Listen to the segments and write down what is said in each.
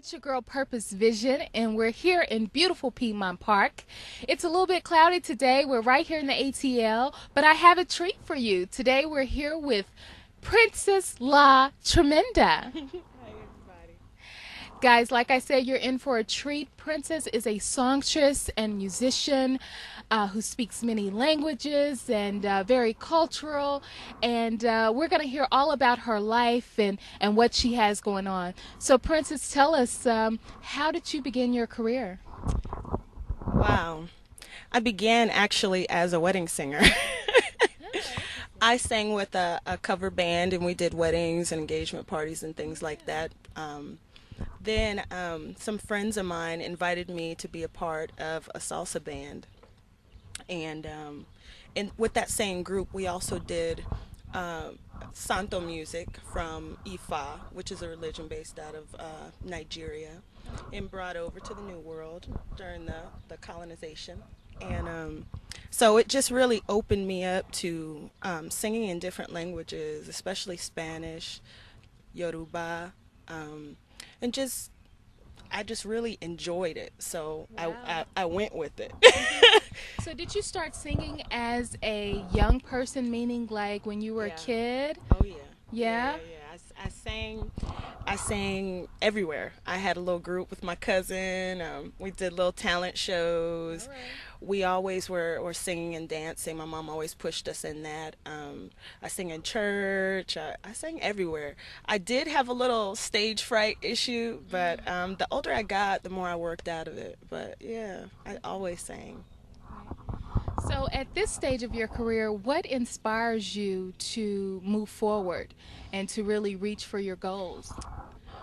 It's your girl Purpose Vision, and we're here in beautiful Piedmont Park. It's a little bit cloudy today. We're right here in the ATL, but I have a treat for you. Today we're here with Princess LaTremenda. Hi, everybody. Guys, like I said, you're in for a treat. Princess is a songstress and musician who speaks many languages and very cultural. And we're going to hear all about her life and what she has going on. So, Princess, tell us, how did you begin your career? Wow. I began actually as a wedding singer. I sang with a cover band and we did weddings and engagement parties and things like that. Then some friends of mine invited me to be a part of a salsa band. And with that same group, we also did uh, Santo music from Ifa, which is a religion based out of Nigeria, and brought over to the New World during the colonization. And so it just really opened me up to singing in different languages, especially Spanish, Yoruba, um, and just I just really enjoyed it. So Wow. I went with it. So, did you start singing as a young person, meaning like when you were a Yeah. kid? Oh yeah. Yeah, Yeah? yeah, yeah. I sang everywhere. I had a little group with my cousin. We did little talent shows. All right. We always were singing and dancing. My mom always pushed us in that. I sang in church. I sang everywhere. I did have a little stage fright issue, but the older I got, the more I worked out of it. But yeah, I always sang. So, at this stage of your career, what inspires you to move forward and to really reach for your goals?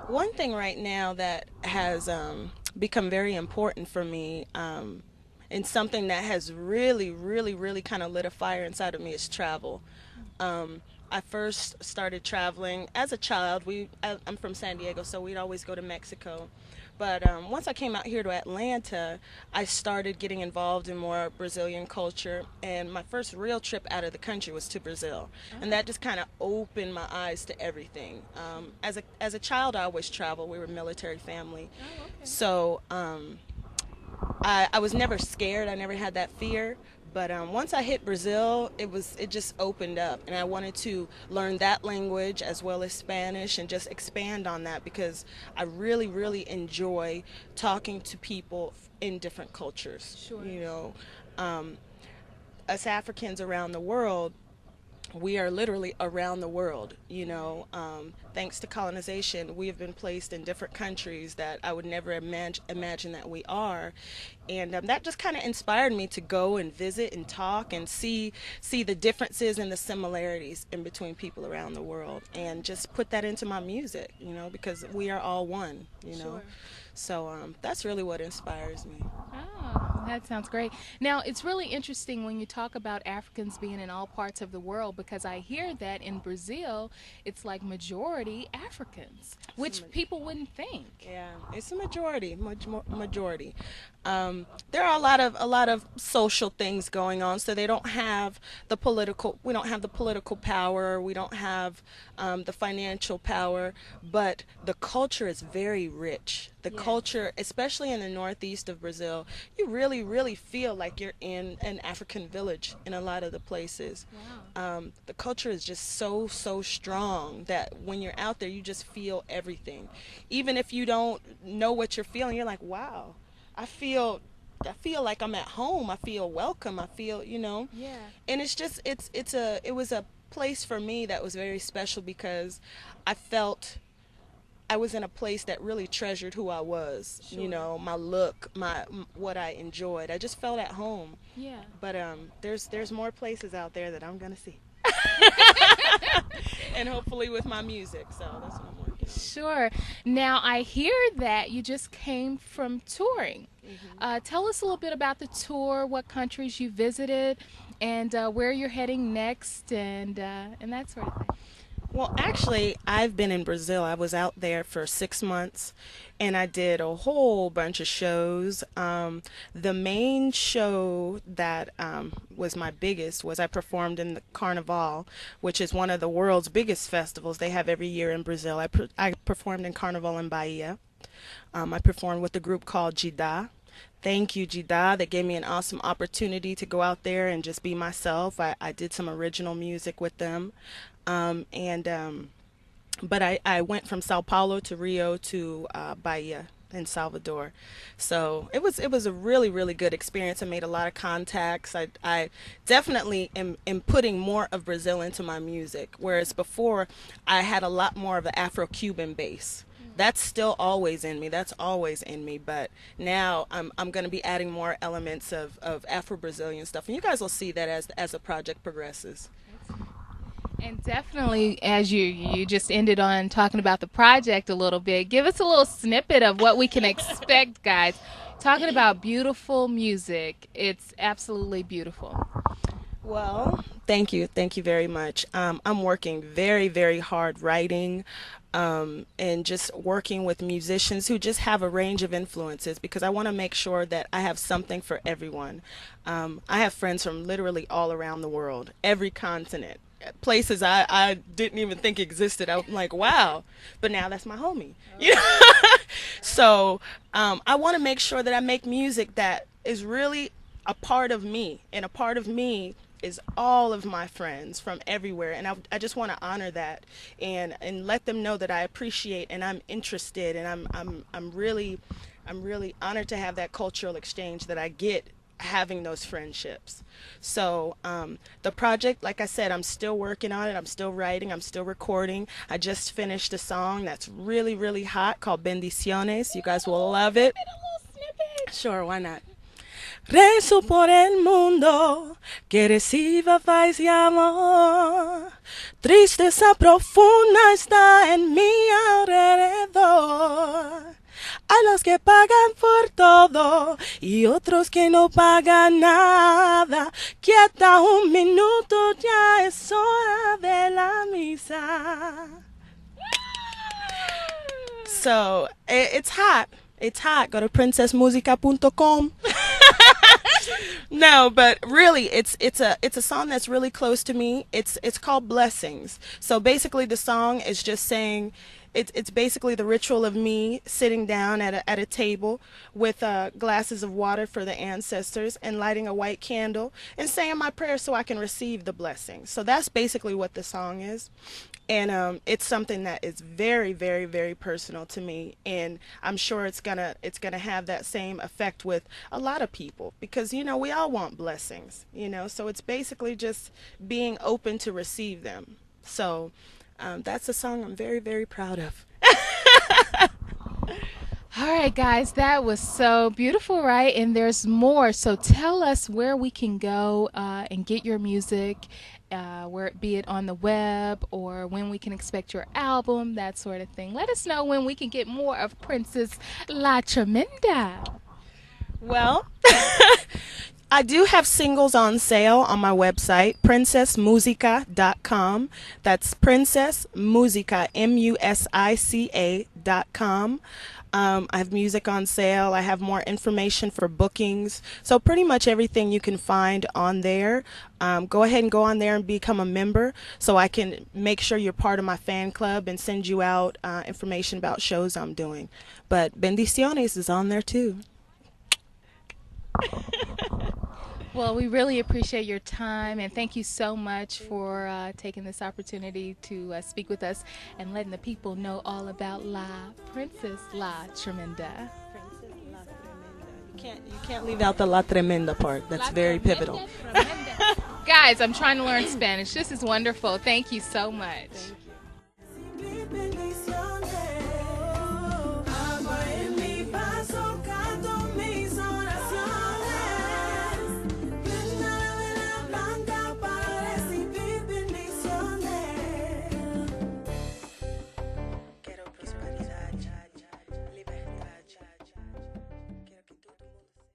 One thing right now that has become very important for me, and something that has really, really, really kind of lit a fire inside of me is travel. I first started traveling as a child. I'm from San Diego, so we'd always go to Mexico. But once I came out here to Atlanta, I started getting involved in more Brazilian culture. And my first real trip out of the country was to Brazil, and Oh, that just kind of opened my eyes to everything. As a child, I always traveled. We were a military family, oh, okay. so I was never scared. I never had that fear. But once I hit Brazil, it just opened up, and I wanted to learn that language as well as Spanish and just expand on that because I really, really enjoy talking to people in different cultures. Sure. Um, us Africans around the world, we are literally around the world. Thanks to colonization, we have been placed in different countries that I would never imagine that we are, and that just kind of inspired me to go and visit and talk and see the differences and the similarities in between people around the world, and just put that into my music. Because we are all one. Sure. So that's really what inspires me. Oh, that sounds great. Now, it's really interesting when you talk about Africans being in all parts of the world because I hear that in Brazil, it's like majority Africans, which Some people wouldn't think. Yeah, it's a majority, majority. There are a lot of social things going on, so they don't have the political. We don't have the political power. We don't have the financial power, but the culture is very rich. The Yes. culture, especially in the northeast of Brazil, you really, really feel like you're in an African village in a lot of the places. Wow. The culture is just so, so strong that when you're out there, you just feel everything. Even if you don't know what you're feeling, you're like, wow, I feel. I feel like I'm at home. I feel welcome. I feel. Yeah. And it was a place for me that was very special because I felt I was in a place that really treasured who I was. Sure. My look, what I enjoyed. I just felt at home. Yeah. But there's more places out there that I'm gonna see, and hopefully with my music. So that's what I'm working Sure. Now, I hear that you just came from touring. on. Tell us a little bit about the tour, what countries you visited, and where you're heading next, and that sort of thing. Well, actually, I've been in Brazil. I was out there for 6 months and I did a whole bunch of shows. The main show that was my biggest was I performed in the Carnival, which is one of the world's biggest festivals they have every year in Brazil. I performed in Carnival in Bahia. I performed with a group called Jida. Thank you, Jida. That gave me an awesome opportunity to go out there and just be myself. I did some original music with them. And but I went from Sao Paulo to Rio to Bahia in Salvador. So it was a really, really good experience. I made a lot of contacts. I definitely am putting more of Brazil into my music, whereas before I had a lot more of an Afro-Cuban base. That's still always in me. That's always in me. But now I'm going to be adding more elements of Afro-Brazilian stuff. And you guys will see that as the project progresses. And definitely, as you just ended on talking about the project a little bit, give us a little snippet of what we can expect, guys. Talking about beautiful music, it's absolutely beautiful. Well, thank you very much. I'm working very, very hard writing, and just working with musicians who just have a range of influences because I want to make sure that I have something for everyone. I have friends from literally all around the world, every continent, places I didn't even think existed. I'm like, wow, but now that's my homie. You know? So I want to make sure that I make music that is really a part of me, and a part of me is all of my friends from everywhere, and I just want to honor that and let them know that I appreciate and I'm interested, and I'm really honored to have that cultural exchange that I get having those friendships. So the project, like I said, I'm still working on it. I'm still writing. I'm still recording. I just finished a song that's really, really hot called Bendiciones. You guys will love it. Sure, why not? Rezo por el mundo que reciba paz y amor. Tristeza profunda está en mi alrededor. A los que pagan por todo y otros que no pagan nada. Quieta un minuto, ya es hora de la misa. So it's hot. It's hot. Go to princessmusica.com. No, but really, it's a song that's really close to me. It's called Blessings. So basically, the song is just saying, it's basically the ritual of me sitting down at a table with glasses of water for the ancestors and lighting a white candle and saying my prayers so I can receive the blessings. So that's basically what the song is. And it's something that is very, very, very personal to me, and I'm sure it's gonna have that same effect with a lot of people because we all want blessings, So it's basically just being open to receive them. So that's a song I'm very, very proud of. All right, guys, that was so beautiful, right? And there's more. So tell us where we can go and get your music, where be it on the web or when we can expect your album, that sort of thing. Let us know when we can get more of Princess LaTremenda. Well, I do have singles on sale on my website, princessmusica.com. That's princessmusica, musica.com. I have music on sale. I have more information for bookings. So pretty much everything you can find on there. Go ahead and go on there and become a member so I can make sure you're part of my fan club and send you out information about shows I'm doing. But Bendiciones is on there too. Well, we really appreciate your time, and thank you so much for taking this opportunity to speak with us and letting the people know all about Princess LaTremenda. You can't leave out the La Tremenda part. That's very pivotal. Guys, I'm trying to learn Spanish. This is wonderful. Thank you so much.